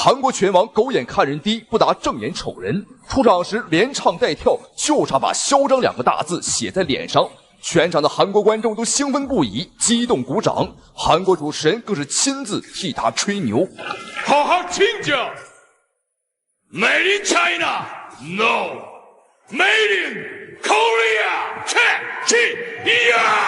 韩国拳王狗眼看人低，不达正眼瞅人。出场时连唱带跳，就差把嚣张2个大字写在脸上。全场的韩国观众都兴奋不已，激动鼓掌。韩国主持人更是亲自替他吹牛。好好请教 ，Made in China No， Made in Korea China。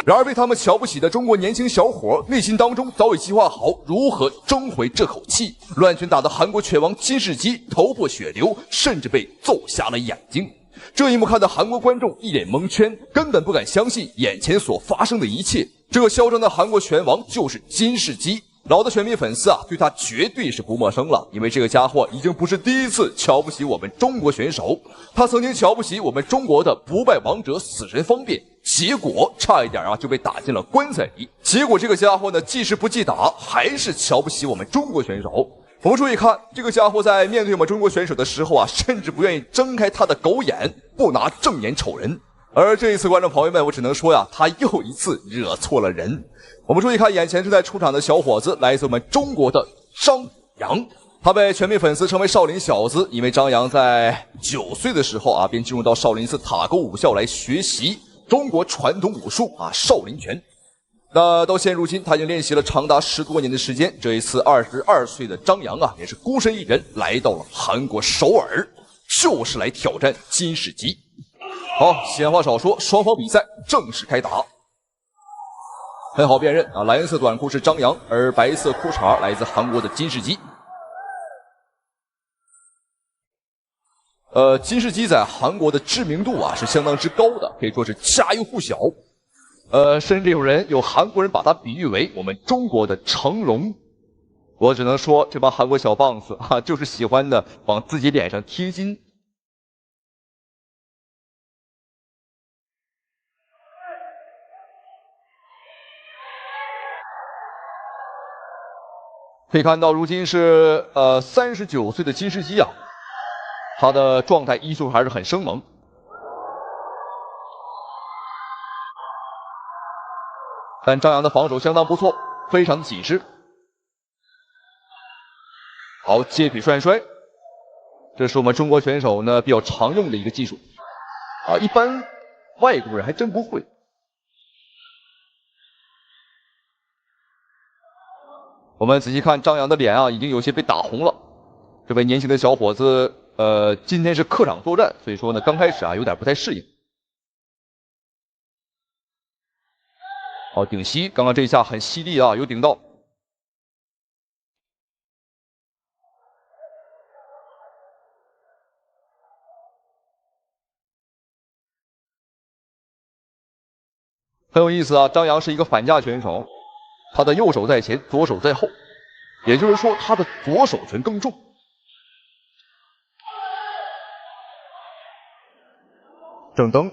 然而被他们瞧不起的中国年轻小伙，内心当中早已计划好如何争回这口气。乱拳打的韩国拳王金世基头破血流，甚至被揍瞎了眼睛。这一幕看得韩国观众一脸蒙圈，根本不敢相信眼前所发生的一切。这个嚣张的韩国拳王就是金世基。老的拳迷粉丝对他绝对是不陌生了，因为这个家伙已经不是第一次瞧不起我们中国选手。他曾经瞧不起我们中国的不败王者死神方便，结果差一点就被打进了棺材里。结果这个家伙呢，记事不记打，还是瞧不起我们中国选手。我们注意看，这个家伙在面对我们中国选手的时候甚至不愿意睁开他的狗眼，不拿正眼瞅人。而这一次，观众朋友们，我只能说他又一次惹错了人。我们注意看眼前正在出场的小伙子，来自我们中国的张扬。他被全民粉丝称为少林小子，因为张扬在9岁的时候便进入到少林寺塔沟武校来学习中国传统武术少林拳。那到现如今，他已经练习了长达10多年的时间。这一次22岁的张扬也是孤身一人来到了韩国首尔，就是来挑战金世基。好，闲话少说，双方比赛正式开打。很好辨认蓝色短裤是张扬，而白色裤衩来自韩国的金世基。金世基在韩国的知名度是相当之高的，可以说是家喻户晓。甚至有韩国人把他比喻为我们中国的成龙。我只能说，这帮韩国小棒子就是喜欢的往自己脸上贴金。可以看到，如今是39岁的金世基他的状态依旧还是很生猛。但张扬的防守相当不错，非常的紧实。好，接腿涮摔，这是我们中国选手呢比较常用的一个技术一般外国人还真不会。我们仔细看张扬的脸已经有些被打红了。这位年轻的小伙子今天是客场作战，所以说呢刚开始有点不太适应。好，顶膝，刚刚这一下很犀利有顶到。很有意思张扬是一个反架选手，他的右手在前，左手在后，也就是说他的左手拳更重。正蹬。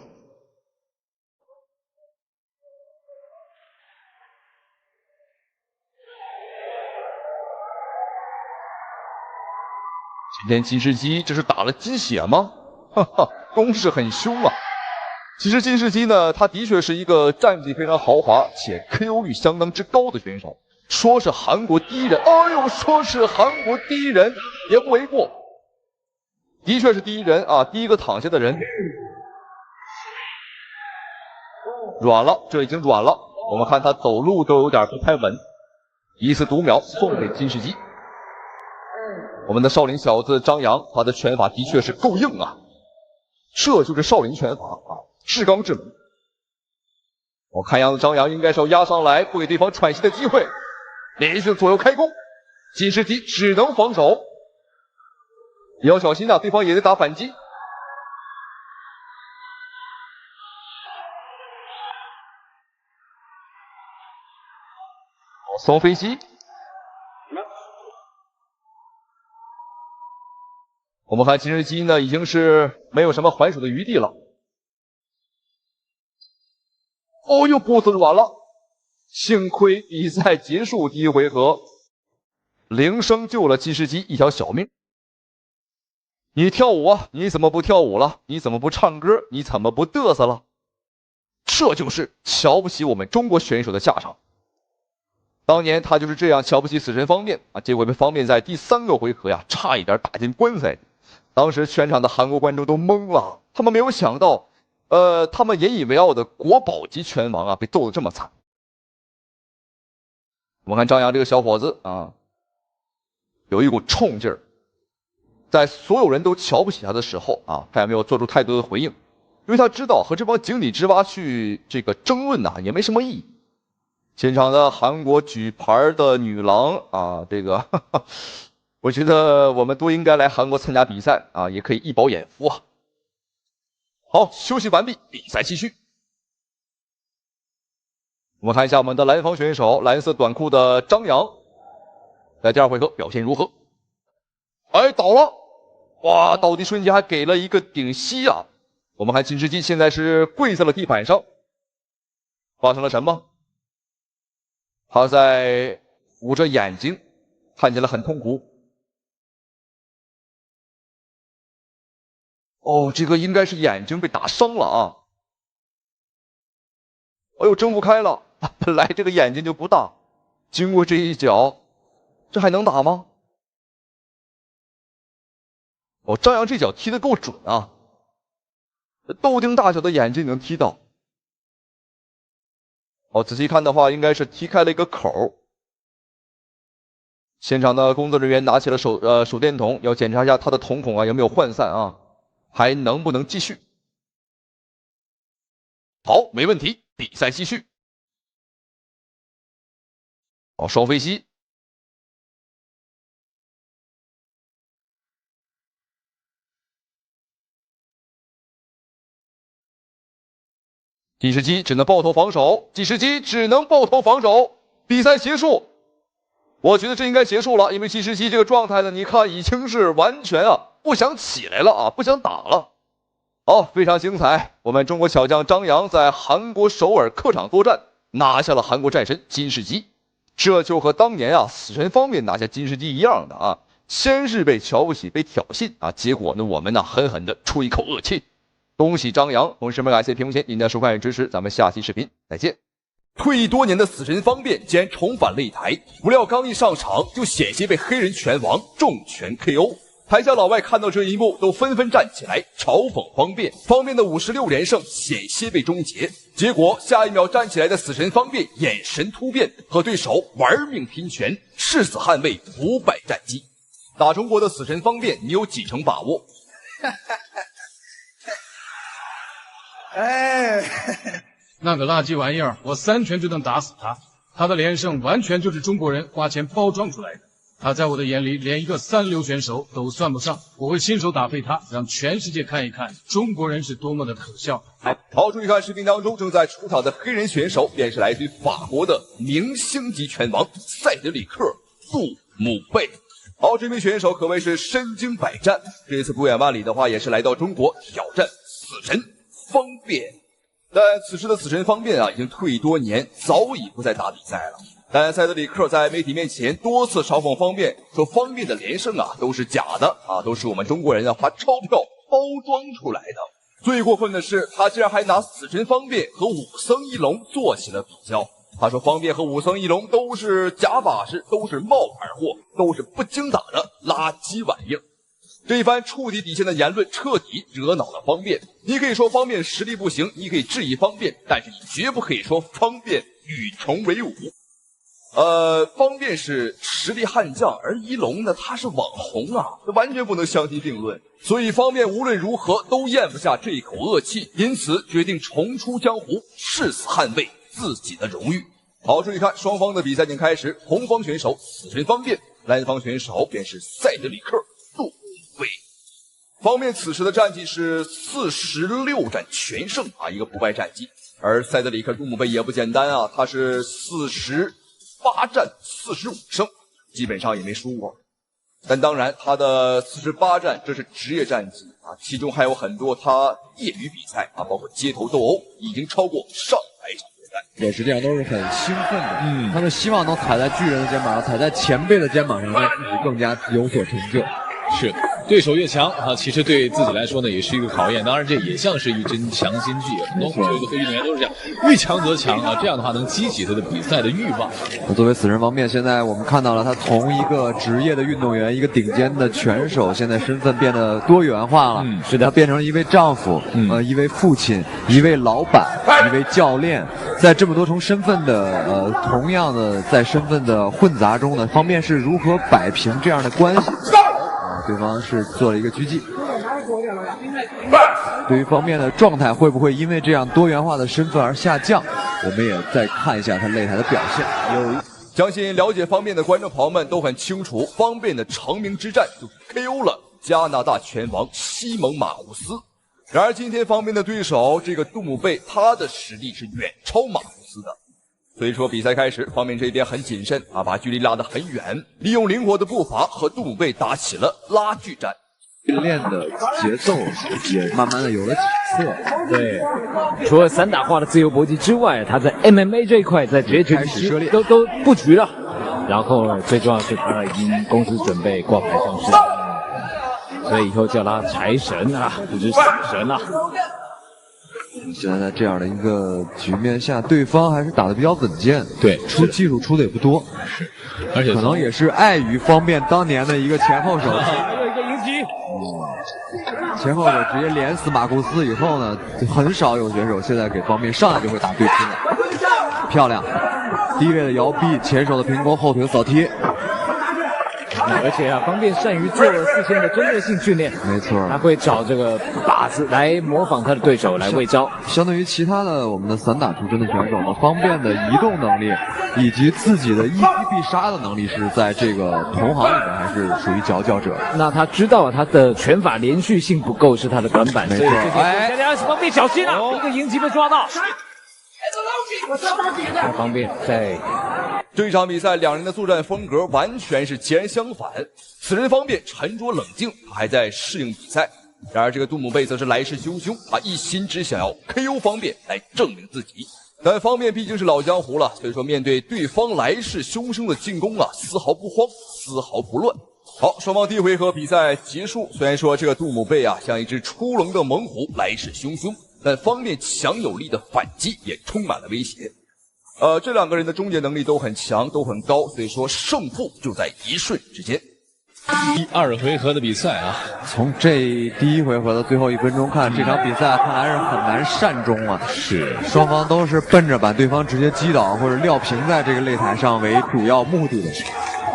今天金世基这是打了鸡血吗？攻势很凶其实金世基呢，他的确是一个战绩非常豪华且 KO 率相当之高的选手，说是韩国第一人，说是韩国第一人也不为过，的确是第一人第一个躺下的人。软了，这已经软了，我们看他走路都有点不太稳。一次读秒送给金世基。我们的少林小子张扬，他的拳法的确是够硬这就是少林拳法至刚至猛。我看样子张扬应该是要压上来，不给对方喘息的机会，连续左右开弓，金世基只能防守，也要小心对方也得打反击。松飞机。我们看金世基呢，已经是没有什么还手的余地了。脖子软了，幸亏比赛结束第一回合，铃声救了金世基一条小命。你跳舞你怎么不跳舞了？你怎么不唱歌？你怎么不嘚瑟了？这就是瞧不起我们中国选手的下场。当年他就是这样瞧不起死神方便啊，结果被方便在第3个回合呀，差一点打进关赛。当时全场的韩国观众都懵了，他们没有想到，他们引以为傲的国宝级拳王啊，被揍得这么惨。我们看张扬这个小伙子啊，有一股冲劲儿，在所有人都瞧不起他的时候啊，他也没有做出太多的回应，因为他知道和这帮井底之蛙去这个争论呐，也没什么意义。现场的韩国举牌的女郎啊，这个我觉得我们都应该来韩国参加比赛啊，也可以一饱眼福啊。好，休息完毕，比赛继续。我们看一下我们的蓝方选手，蓝色短裤的张扬，在第2回合表现如何？哎，倒了！哇，倒地瞬间还给了一个顶膝啊！我们看金世基现在是跪在了地板上，发生了什么？他在捂着眼睛，看起来很痛苦。哦，这个应该是眼睛被打伤了啊！哎呦，睁不开了，本来这个眼睛就不大，经过这一脚，这还能打吗？哦，张扬这脚踢得够准啊！豆丁大小的眼睛能踢到。哦，仔细看的话，应该是踢开了一个口。现场的工作人员拿起了手电筒，要检查一下他的瞳孔啊有没有涣散啊，还能不能继续？好，没问题，比赛继续。好，双飞膝。计时机只能抱头防守，计时机只能抱头防守。比赛结束，我觉得这应该结束了，因为计时机这个状态呢，你看已经是完全不想起来了啊，不想打了。好，非常精彩，我们中国小将张扬在韩国首尔客场作战，拿下了韩国战神金世基。这就和当年死神方面拿下金世基一样的啊，先是被瞧不起，被挑衅啊，结果呢，我们狠狠的出一口恶气。恭喜张扬，同时们感谢屏幕前您的收看与支持，咱们下期视频再见。退役多年的死神方便竟然重返擂台，不料刚一上场就险些被黑人拳王重拳 KO。台下老外看到这一幕，都纷纷站起来嘲讽方便。方便的56连胜险些被终结，结果下一秒站起来的死神方便眼神突变，和对手玩命拼拳，誓死捍卫不败战绩。打中国的死神方便，你有几成把握？哎，那个垃圾玩意儿，我3拳就能打死他。他的连胜完全就是中国人花钱包装出来的。他在我的眼里连一个3流选手都算不上，我会亲手打废他，让全世界看一看中国人是多么的可笑。好，注意看视频当中正在出场的黑人选手，便是来自于法国的明星级拳王塞德里克·杜姆贝。好，这名选手可谓是身经百战，这次不远万里的话，也是来到中国挑战死神方便。但此时的死神方便已经退役多年，早已不再打比赛了。但塞德里克在媒体面前多次嘲讽方便，说方便的连胜都是假的都是我们中国人花钞票包装出来的。最过分的是，他竟然还拿死神方便和武僧一龙做起了比较。他说方便和武僧一龙都是假把式，都是冒牌货，都是不经打的垃圾玩意儿。这一番触及底线的言论彻底惹恼了方便。你可以说方便实力不行，你可以质疑方便，但是你绝不可以说方便与虫为伍。方便是实力悍将，而一龙呢，他是网红这完全不能相提并论。所以方便无论如何都咽不下这一口恶气，因此决定重出江湖，誓死捍卫自己的荣誉。好，注意看，双方的比赛已经开始。红方选手死神方便，蓝方选手便是塞德里克·杜姆贝。方便此时的战绩是46战全胜一个不败战绩。而塞德里克·杜姆贝也不简单他是48战45胜，基本上也没输过。但当然，他的48战这是职业战绩其中还有很多他业余比赛包括街头斗殴，已经超过上百场比赛。对，实际上都是很兴奋的。他们希望能踩在巨人的肩膀上，踩在前辈的肩膀上，让自己更加有所成就。是的。对手越强啊，其实对自己来说呢也是一个考验。当然，这也像是一针强心剂。很多球队和运动员都是这样，遇强则强啊，这样的话能激起他的比赛的欲望。作为死神方面，现在我们看到了他从一个职业的运动员，一个顶尖的拳手，现在身份变得多元化了。是的，他变成了一位丈夫，一位父亲，一位老板，一位教练。在这么多重身份的同样的在身份的混杂中呢，方面是如何摆平这样的关系？对方是做了一个狙击。对于方面的状态会不会因为这样多元化的身份而下降？我们也再看一下他擂台的表现。相信了解方面的观众朋友们都很清楚，方面的成名之战就是 KO 了加拿大拳王西蒙马库斯。然而今天方面的对手这个杜姆贝，他的实力是远超马库斯的。所以说比赛开始，方面这边很谨慎啊，把距离拉得很远，利用灵活的步伐和杜姆贝打起了拉锯战。练的节奏也慢慢的有了起色。对，除了散打化的自由搏击之外，他在 MMA 这一块在职业拳击都布局了。然后最重要是他已经公司准备挂牌上市，所以以后叫他财神啊，不是死神啊。现在在这样的一个局面下，对方还是打得比较稳健，对，出技术出的也不多，是，而且可能也是碍于方便当年的一个前后手，还有一个迎击，前后手直接连死马库斯以后呢，很少有选手现在给方便上来就会打对拼了，漂亮，低位的摇臂，前手的平勾，后腿扫踢。而且啊，方便善于做4线的针对性训练，没错，他会找这个靶子来模仿他的对手来喂招。相对于其他的我们的散打出身的选手呢，方便的移动能力以及自己的一击必杀的能力是在这个同行里面还是属于佼佼者。那他知道他的拳法连续性不够是他的短板，没错。哎，方便小心啊，一个迎击被抓到。方便在这场比赛，两人的作战风格完全是截然相反。此人方面沉着冷静，他还在适应比赛；然而这个杜姆贝则是来势汹汹，一心只想要 KO 方面来证明自己。但方面毕竟是老江湖了，所以说面对对方来势汹汹的进攻丝毫不慌，丝毫不乱。好，双方第一回合比赛结束。虽然说这个杜姆贝像一只出笼的猛虎，来势汹汹，但方面强有力的反击也充满了威胁。这两个人的终结能力都很强，都很高，所以说胜负就在一瞬之间。第2回合的比赛啊，从这第一回合的最后1分钟看，这场比赛看来是很难善终啊。是，双方都是奔着把对方直接击倒或者撂平在这个擂台上为主要目的的。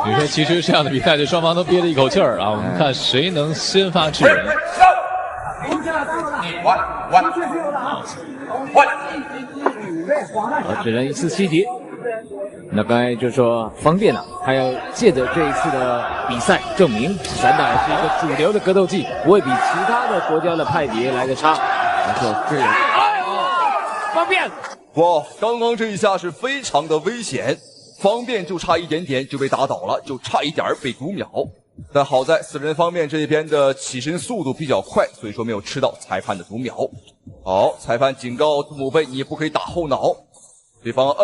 你说其实这样的比赛，这双方都憋了一口气儿啊，我们看谁能先发制人。只能一次7敌。那刚才就说方便了，他要借着这一次的比赛证明散打是一个主流的格斗技，不会比其他的国家的派别来的差。没错，这也是方便。哇，刚刚这一下是非常的危险，方便就差一点点就被打倒了，就差一点被读秒。但好在死人方面这边的起身速度比较快，所以说没有吃到裁判的读秒。好，裁判警告杜姆贝，你不可以打后脑。对方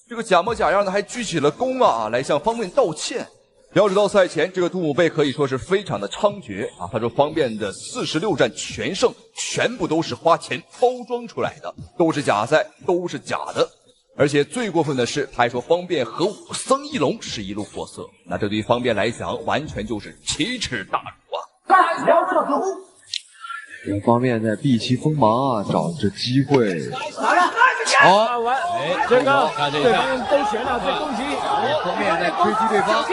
这个假模假样的还举起了弓来向方便道歉。要知道赛前这个杜姆贝可以说是非常的猖獗他说方便的46战全胜全部都是花钱包装出来的，都是假赛，都是假的。而且最过分的是，他还说方便和武僧一龙是一路货色，那这对于方便来讲完全就是奇耻大辱这方面在避其锋芒找着机会。这个看这对方兜拳了，在攻击，方面在追击对方，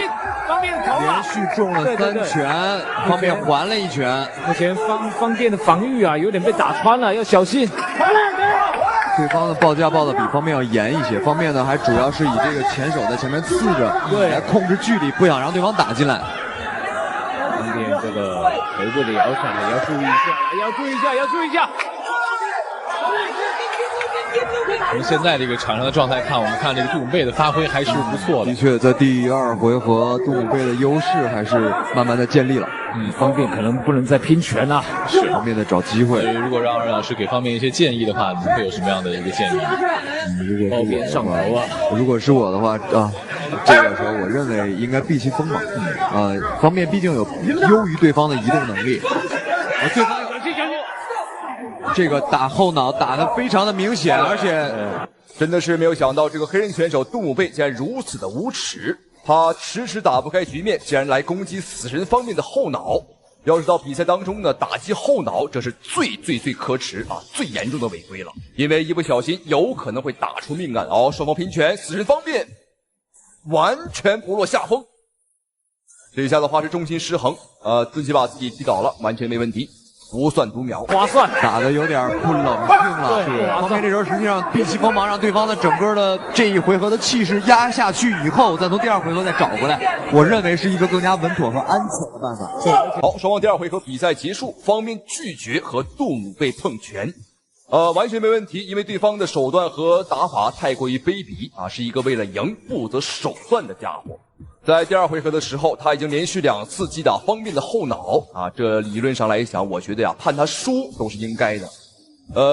方便头连续中了3拳，方面还了1拳。目前方便的防御有点被打穿了，要小心。对方的报价报的比方面要严一些，方面呢还主要是以这个前手在前面刺着，来控制距离，不想让对方打进来。方便这个头部的摇闪也要注意一下，要注意一下。从现在这个场上的状态看，我们看这个杜姆贝的发挥还是不错的。的确，在第2回合，杜姆贝的优势还是慢慢的建立了。方便可能不能再拼拳了，是方便的找机会。如果让二老师给方便一些建议的话，你会有什么样的一个建议？如果是我上头啊，如果是我的话啊，这个时候我认为应该避其锋芒。方便毕竟有优于对方的移动能力。对方这个打后脑打得非常的明显，而且真的是没有想到这个黑人选手杜姆贝竟然如此的无耻，他迟迟打不开局面，竟然来攻击死神方面的后脑。要知道比赛当中呢，打击后脑这是最可耻啊，最严重的违规了，因为一不小心有可能会打出命案。双方拼拳，死神方面完全不落下风。这一下的话是重心失衡，自己把自己击倒了，完全没问题。不算读秒，划算，打的有点不冷静了。是，方便这时候实际上避其锋芒，让对方的整个的这一回合的气势压下去以后，再从第2回合再找回来，我认为是一个更加稳妥和安全的办法。好，双方第2回合比赛结束，方便拒绝和杜姆贝碰拳，完全没问题，因为对方的手段和打法太过于卑鄙啊，是一个为了赢不择手段的家伙。在第2回合的时候，他已经连续2次击打方便的后脑啊，这理论上来讲，我觉得呀，判他输都是应该的。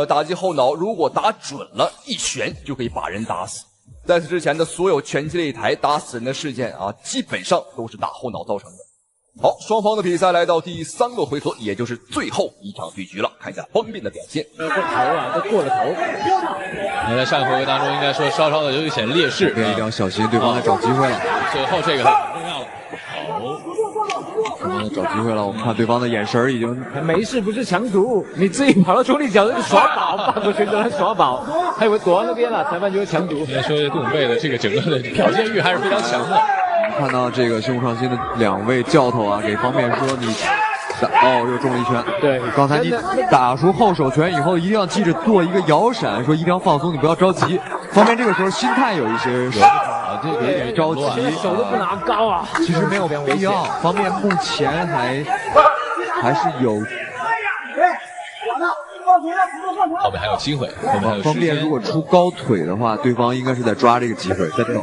打击后脑如果打准了，一拳就可以把人打死。在此之前的所有拳击擂台打死人的事件啊，基本上都是打后脑造成的。好，双方的比赛来到第3个回合，也就是最后一场对局了。看一下方便的表现。过头啊，都过了头。那在上一回合当中，应该说稍稍的有一点劣势，一定要小心，对方在找机会了。最后这个很重要了。对方在找机会了，我们看对方的眼神已经没事，不是强毒，你自己跑到中立角那耍宝，法国选手来耍宝，还以为躲到那边了，裁判就会强毒。应该说杜姆贝的这个整个的表现欲还是非常强的。看到这个胸上心的2位教头啊，给方便说你又中了一拳。对，刚才你打出后手拳以后，一定要记着做一个摇闪，说一定要放松，你不要着急。方便这个时候心态有一些这个有点着急，手都不拿高啊。其实没有必要，方便目前还是有。后面还有机会，方便如果出高腿的话，对方应该是在抓这个机会，在等。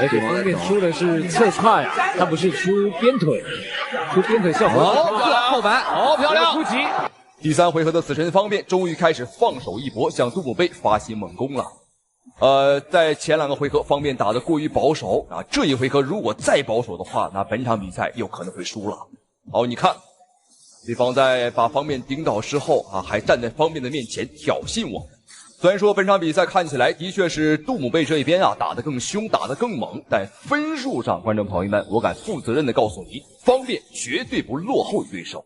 而且方便出的是侧踹，他不是出边腿，出边腿效果后摆，漂亮！突击。第3回合的死神方面终于开始放手一搏，向杜姆贝发起猛攻了。在前2个回合方面打得过于保守啊，这一回合如果再保守的话，那本场比赛有可能会输了。好，你看。对方在把方便顶倒之后啊，还站在方便的面前挑衅我们。虽然说本场比赛看起来的确是杜姆贝这一边啊打得更凶，打得更猛，但分数上，观众朋友们，我敢负责任的告诉你，方便绝对不落后于对手。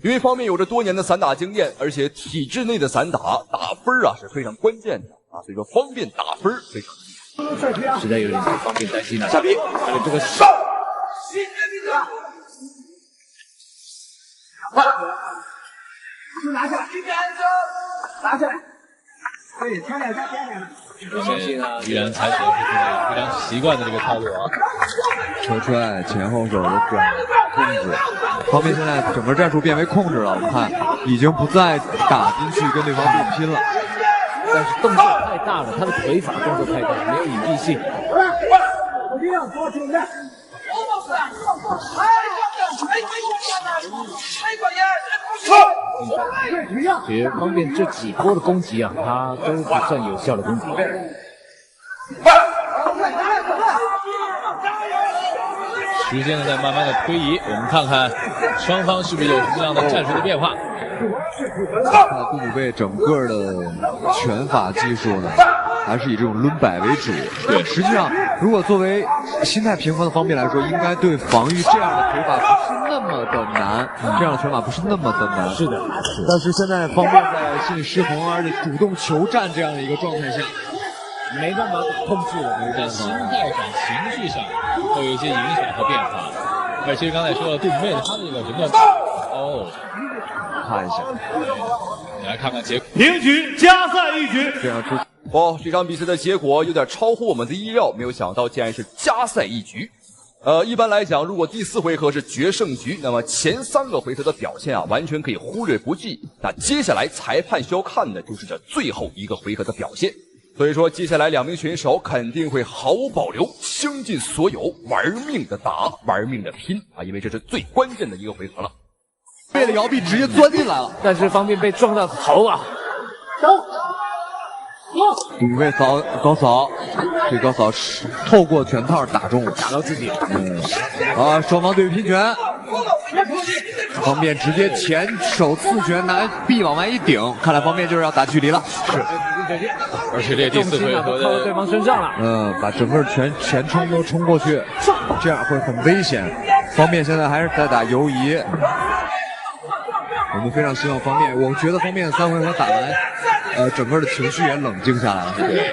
因为方便有着多年的散打经验，而且体制内的散打打分啊是非常关键的啊，所以说方便打分非常厉害。实在有点替方便担心了。下臂，还有这个拿下，拿下来，可以天天再天天。我相信啊，依然采取的是非常习惯的这个套路啊。车踹前后手的转控制，方便现在整个战术变为控制了。我们看已经不再打进去跟对方对拼了，但是动作太大了，他的腿法动作太大，没有隐蔽性。其实方便这几波的攻击啊，他都不算有效的攻击。时间呢在慢慢的推移，我们看看双方是不是有什么样的战术的变化。看杜姆贝整个的拳法技术呢，还是以这种抡摆为主。对，实际上如果作为心态平衡的方面来说，应该对防御这样的腿法不是那么的难，这样的拳法不是那么的难。是的，但是现在方便在心理失衡，而且主动求战这样的一个状态下，没办法控制了，没办法。心态上、情绪上会有一些影响和变化。而其实刚才说了，杜姆贝他这个整个看一下，你来看看结果。平局，加赛一局。这样出。这场比赛的结果有点超乎我们的意料，没有想到竟然是加赛一局。一般来讲，如果第4回合是决胜局，那么前3个回合的表现啊，完全可以忽略不计。那接下来裁判需要看的就是这最后1个回合的表现。所以说，接下来2名选手肯定会毫无保留，倾尽所有，玩命的打，玩命的拼啊！因为这是最关键的1个回合了。为了摇臂直接钻进来了，但是方便被撞到头啊！杜武卫高扫，这高扫是透过拳套打中，打到自己。双方对拼拳，方便直接前手刺拳拿臂往外一顶，看来方便就是要打距离了。是，而且这第4回合靠到对方身上了。把整个前冲都冲过去，这样会很危险。方便现在还是在打游移。我们非常希望方便，我觉得方便3回合打完，整个的情绪也冷静下来了。对，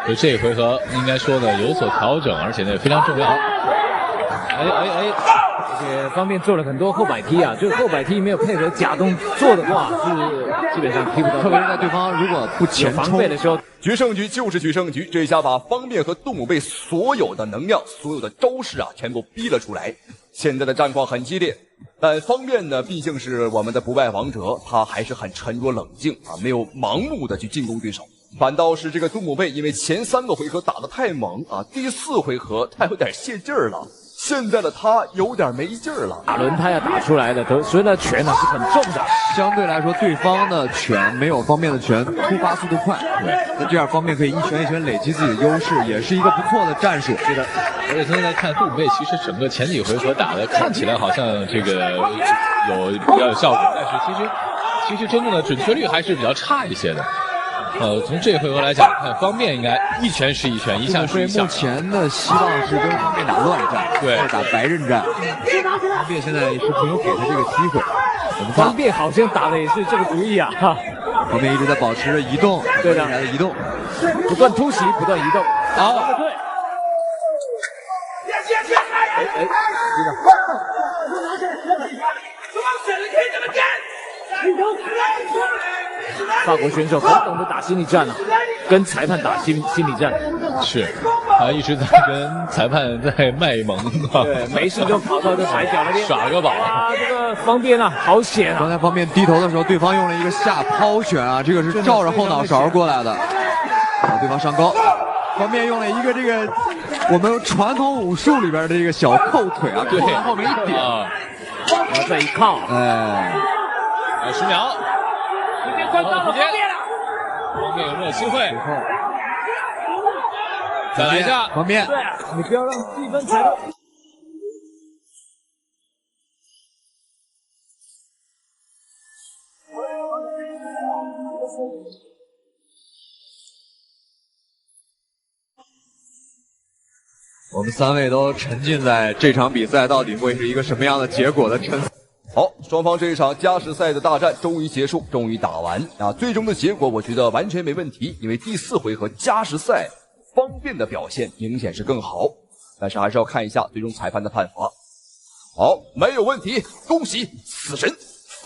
就这一回合应该说呢有所调整，而且呢非常重要。而且方便做了很多后摆踢啊，就是后摆踢没有配合假动作的话，是基本上踢不到。特别是在对方如果不前防备的时候，决胜局就是决胜局。这一下把方便和杜姆贝所有的能量、所有的招式啊，全部逼了出来。现在的战况很激烈，但方便呢，毕竟是我们的不败王者，他还是很沉着冷静啊，没有盲目的去进攻对手。反倒是这个杜姆贝，因为前3个回合打得太猛啊，第4回合他有点泄劲儿了。现在的他有点没劲儿了，打轮胎要打出来的，所以呢拳呢是很重的。相对来说，对方的拳没有方便的拳突发速度快，那这样方便可以一拳一拳累积自己的优势，也是一个不错的战术。是的，而且现在看杜武贝，其实整个前几回合打的看起来好像这个比较有效果，但是其实真正的准确率还是比较差一些的。从这回合来讲，看方便应该一拳是一拳，一下是一下。目前的希望是跟方便打乱战，对，打白刃战。方便现在是没有给他这个机会。方便好像打的也是这个主意啊，方便一直在保持着移动，对的，移动，不断突袭，不断移动。好，对。法国选手很懂得打心理战了，跟裁判打心理战。是，他一直在跟裁判在卖萌啊。对，没事就跑到这拐角那边耍个宝啊。这个方便啊，好险啊！刚才方便低头的时候，对方用了一个下抛拳啊，这个是照着后脑勺过来的，对方上高。方便用了一个这个我们传统武术里边的这个小扣腿啊，对，往后面一点，然后再一靠，10秒。快到了，方便了，方便有没有机会？再来一下，方便。对，你不要让气氛踩到。我们3位都沉浸在这场比赛到底会是一个什么样的结果的沉思。好，双方这一场加时赛的大战终于结束，终于打完啊！最终的结果我觉得完全没问题，因为第4回合加时赛方便的表现明显是更好，但是还是要看一下最终裁判的判罚。好，没有问题，恭喜死神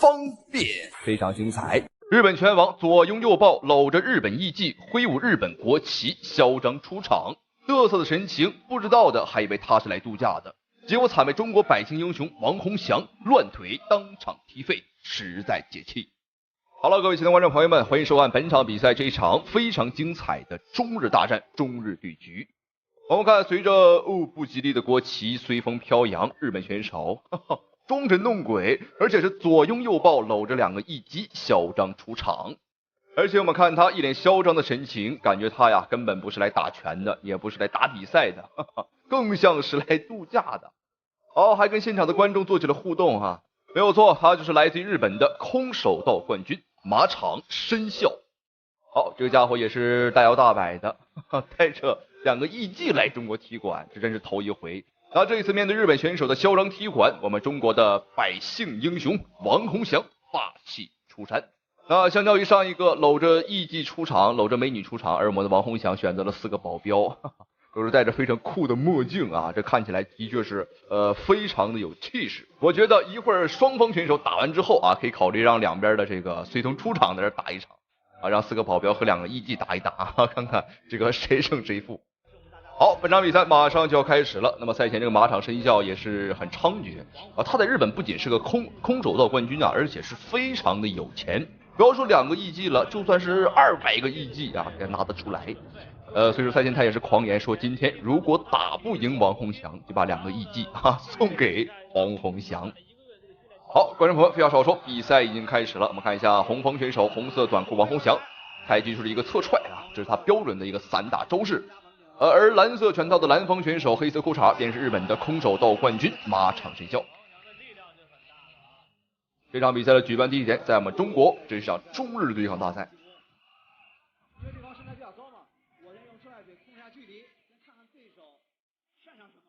方便，非常精彩。日本拳王左拥右抱，搂着日本艺伎，挥舞日本国旗，嚣张出场，嘚瑟的神情，不知道的还以为他是来度假的。结果惨被中国百姓英雄王洪祥乱腿当场踢废，实在解气。好了，各位亲爱的观众朋友们，欢迎收看本场比赛这一场非常精彩的中日大战，中日对局。我们看，随着不吉利的国旗随风飘扬，日本选手装神弄鬼，而且是左拥右抱，搂着2个艺伎，嚣张出场。而且我们看他一脸嚣张的神情，感觉他呀根本不是来打拳的，也不是来打比赛的，更像是来度假的。好，还跟现场的观众做起了互动啊，没有错，他就是来自于日本的空手道冠军马场伸孝。好，这个家伙也是大摇大摆的，带着2个艺伎来中国踢馆，这真是头一回。那这一次面对日本选手的嚣张踢馆，我们中国的百姓英雄王洪祥霸气出山。那相较于上一个搂着艺伎出场，搂着美女出场，而我们的王洪祥选择了4个保镖，都是戴着非常酷的墨镜啊，这看起来的确是非常的有气势。我觉得一会儿双方选手打完之后啊，可以考虑让两边的这个随从出场的人打一场啊，让4个保镖和2个艺伎打一打啊，看看这个谁胜谁负。好，本场比赛马上就要开始了。那么赛前这个马场神效也是很猖獗啊，他在日本不仅是个空手道冠军啊，而且是非常的有钱。不要说2个艺伎了，就算是200个艺伎啊，也拿得出来。所以说赛前他也是狂言说，今天如果打不赢王洪祥，就把2个艺伎送给王洪祥。好，观众朋友不要少说，比赛已经开始了。我们看一下红方选手红色短裤王洪祥，开局就是一个侧踹啊，这是他标准的一个散打招式。而蓝色拳套的蓝方选手黑色裤衩便是日本的空手道冠军马场神效。这场比赛的举办地点在我们中国，这是一场中日对抗大赛。因为对方身材比较高嘛，我先用踹腿控下距离，先看看对手擅长什么，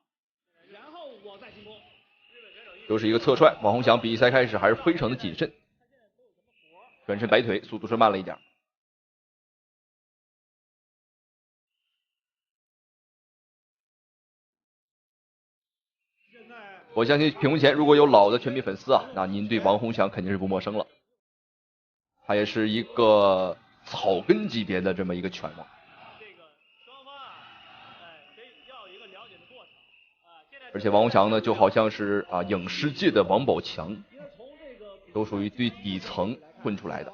然后我再进攻。又是一个侧踹，王洪祥比赛开始还是非常的谨慎，转身摆腿速度是慢了一点。我相信屏幕前如果有老的拳迷粉丝啊，那您对王洪祥肯定是不陌生了。他也是一个草根级别的这么一个拳王。而且王洪祥呢，就好像是影视界的王宝强，都属于最底层混出来的。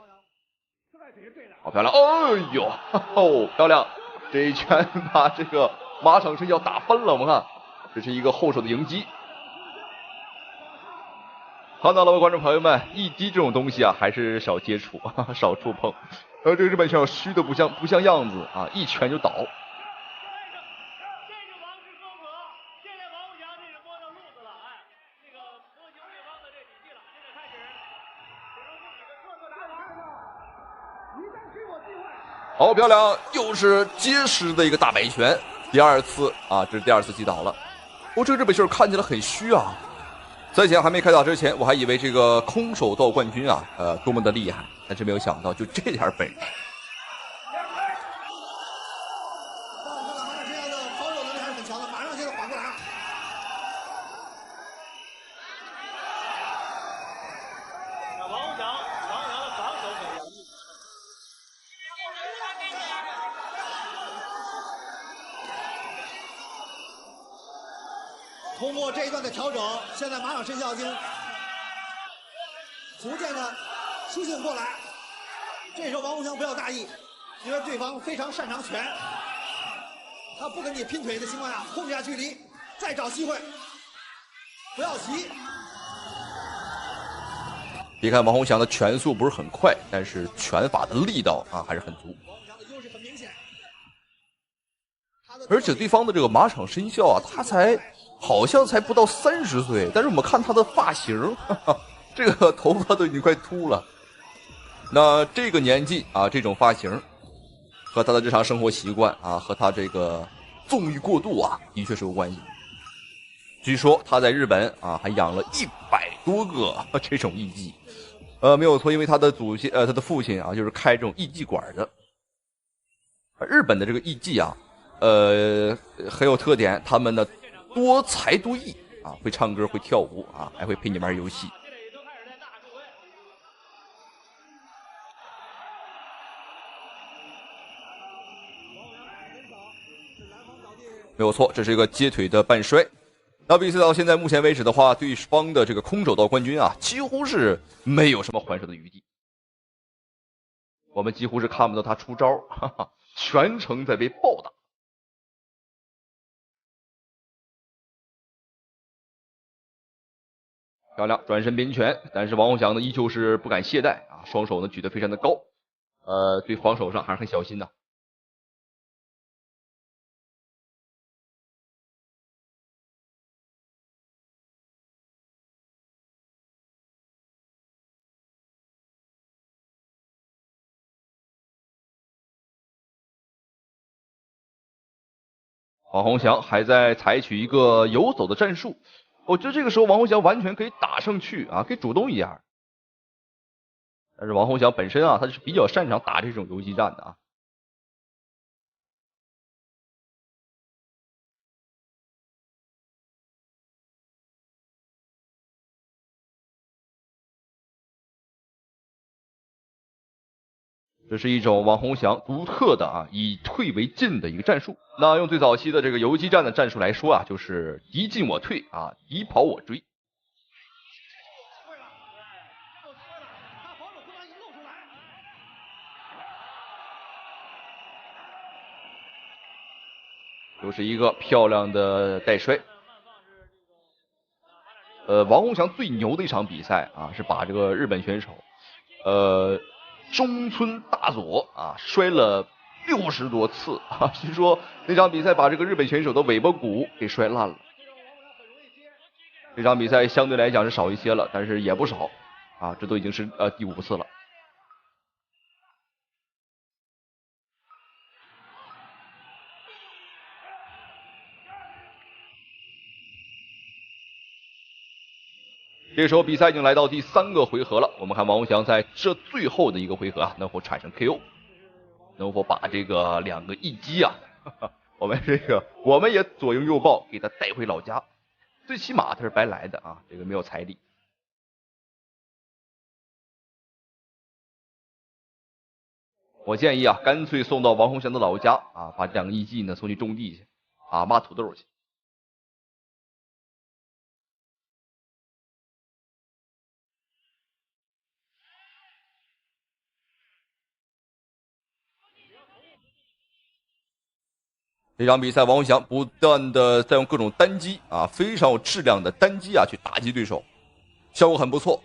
好漂亮！哎呦，漂亮！这一拳把这个马场神效打翻了。我们看，这是一个后手的迎击。看到了吗，观众朋友们？一击这种东西啊，还是少接触，少触碰。这个日本选手虚的不像样子啊，一拳就倒。好漂亮，又是结实的一个大摆拳，第2次啊，这是第2次击倒了。这个日本选手看起来很虚啊。赛前还没开打之前，我还以为这个空手道冠军啊，多么的厉害，但是没有想到就这点本事。通过这一段的调整，现在马场神效已经逐渐的苏醒过来。这时候王洪祥不要大意，因为对方非常擅长拳，他不跟你拼腿的情况下，控制下距离，再找机会，不要急。别看王洪祥的拳速不是很快，但是拳法的力道啊还是很足。王洪祥的优势很明显，而且对方的这个马场神效啊，他好像才不到30岁，但是我们看他的发型，这个头发都已经快秃了。那这个年纪啊，这种发型和他的日常生活习惯啊，和他这个纵欲过度啊，的确是有关系。据说他在日本啊，还养了100多个这种艺伎，没有错，因为他的他的父亲啊，就是开这种艺伎馆的。日本的这个艺伎啊，很有特点，他们呢多才多艺啊，会唱歌，会跳舞啊，还会陪你玩游戏。没有错，这是一个接腿的半摔。那比赛到现在目前为止的话，对方的这个空手道冠军啊，几乎是没有什么还手的余地。我们几乎是看不到他出招，全程在被暴打。漂亮，转身边拳，但是王洪祥呢依旧是不敢懈怠啊，双手呢举得非常的高，对防守上还是很小心的。王洪祥还在采取一个游走的战术，我觉得这个时候王洪祥完全可以打上去啊，可以主动一点。但是王洪祥本身啊，他是比较擅长打这种游击战的啊。这是一种王洪祥独特的以退为进的一个战术。那用最早期的这个游击战的战术来说就是敌进我退敌跑我追。又是一个漂亮的带摔。王洪祥最牛的一场比赛是把这个日本选手中村大佐摔了60多次据说那场比赛把这个日本选手的尾巴骨给摔烂了。这场比赛相对来讲是少一些了，但是也不少这都已经是第5次了。这时候比赛已经来到第3个回合了，我们看王洪祥在这最后的一个回合能否产生 KO， 能否把这个2个一击我们也左拥右抱给他带回老家，最起码他是白来的这个没有彩礼。我建议干脆送到王洪祥的老家把2个一击呢送去种地去挖土豆去。这场比赛，王洪祥不断的在用各种单击非常有质量的单击去打击对手，效果很不错。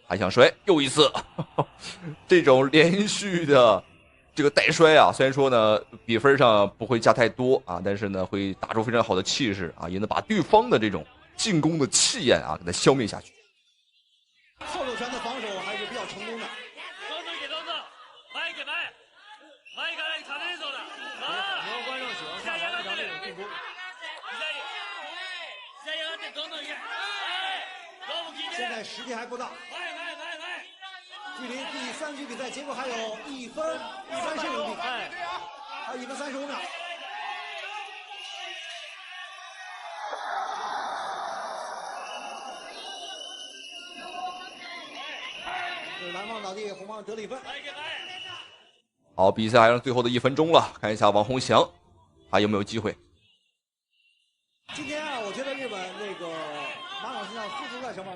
还想摔，又一次，这种连续的这个带摔虽然说呢比分上不会加太多但是呢会打出非常好的气势也能把对方的这种进攻的气焰给它消灭下去。后手拳的防守还是比较成功的。现在时间还不到，距离第3局比赛结果还有1分35秒，还有1分35秒。蓝方倒地，红方得了1分。好，比赛还剩最后的1分钟了，看一下王洪祥还有没有机会。今天我觉得日本那个马场身上付出在什么？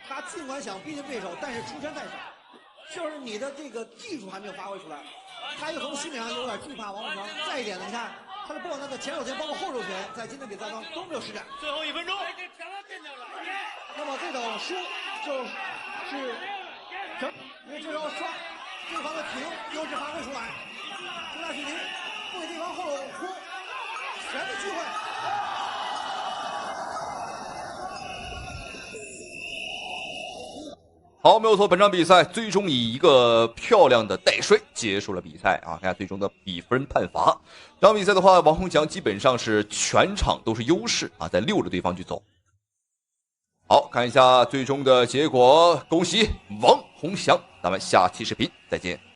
他尽管想逼近对手，但是出拳太少，就是你的这个技术还没有发挥出来。他又从心理上有点惧怕王洪祥。再一点呢，你看他的不管他的前手拳包括后手拳，在今天比赛当中都没有施展。最后1分钟。那么这种输就是因为这时候刷对方的体能优势发挥出来，中大距离不给对方后呼拳的机会。好，没有错，本场比赛最终以一个漂亮的带摔结束了比赛看下最终的比分判罚。这场比赛的话，王洪祥基本上是全场都是优势在溜着对方去走。好，看一下最终的结果，恭喜王洪祥，咱们下期视频再见。